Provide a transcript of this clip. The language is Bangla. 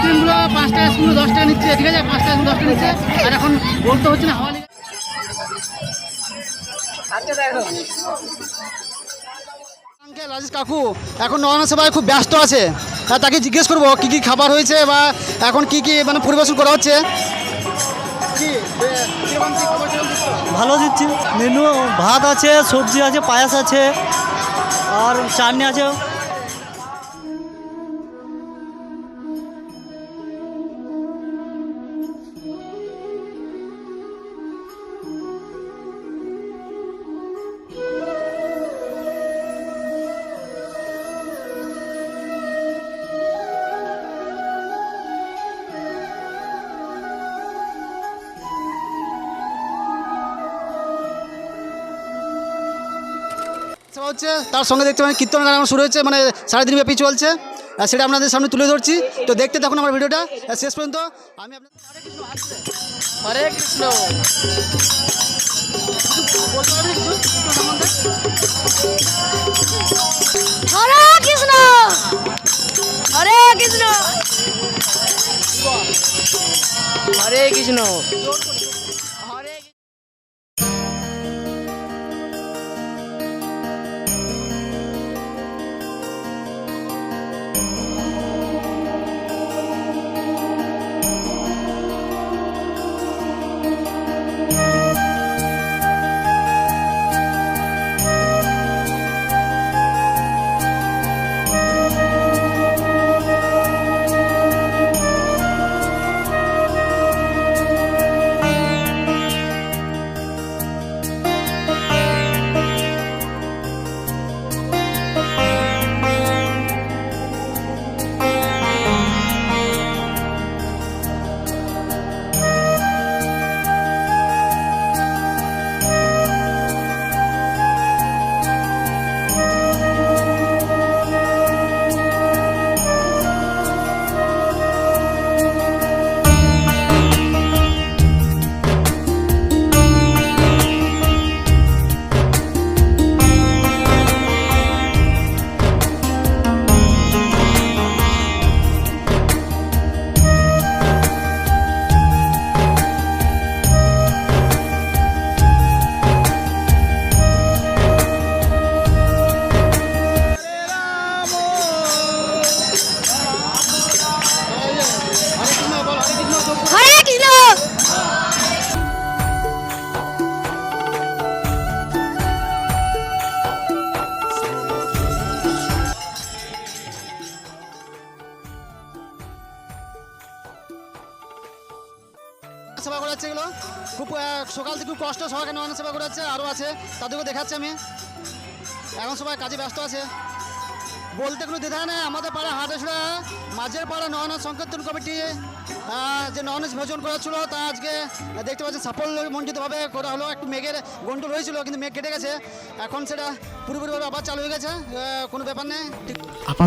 আইসক্রিমগুলো 5 টাকা স্কুল 10 টাকা নিচ্ছে, ঠিক আছে, 5 টাকা 10 টাকা নিচ্ছে। আর এখন বলতে হচ্ছে না হাওয়া লেগে আঙ্কেল রাজেশ কাকু এখন নয়না সেবায় খুব ব্যস্ত আছে। তাকে জিজ্ঞেস করবো কি কি খাবার হয়েছে বা এখন কি কি মানে পরিবেশন করা হচ্ছে। ভালো দিচ্ছি। মেনু ভাত আছে, সবজি আছে, পায়াস আছে আর চাটনি আছে। সেবা হচ্ছে তার সঙ্গে দেখতে পাবেন কীর্তন গান এখন শুরু হয়েছে, মানে 3.5 ব্যাপী চলছে। সেটা আপনাদের সামনে তুলে ধরছি, তো দেখতে থাকুন আমার ভিডিওটা শেষ পর্যন্ত। আমি আপনাদের হরে কৃষ্ণ। বলতে পারবেন কিছু কীর্তন সম্বন্ধে? হরে কৃষ্ণ হরে কৃষ্ণ হরে কৃষ্ণ। হরে কৃষ্ণ সেবা করা হচ্ছে এগুলো খুব সকাল থেকে খুব কষ্ট, সবাইকে নয়না সেবা করা হচ্ছে। আরও আছে, তাদেরকে দেখাচ্ছি আমি। এখন সবাই কাজে ব্যস্ত আছে, বলতে কোনো দ্বিধা নেই। আমাদের পাড়া হাটেছড়া মাঝের পাড়া নয়না সংকীর্তন কমিটি যে ননভেজ ভোজন করা ছিল তা আজকে দেখতে পাচ্ছি সাফল্যমণ্ডিতভাবে করা হলো। একটু মেঘের গন্ডল হয়েছিল, কিন্তু মেঘ কেটে গেছে, এখন সেটা পুরোপুরিভাবে আবার চালু হয়ে গেছে, কোনো ব্যাপার নেই। আপাতত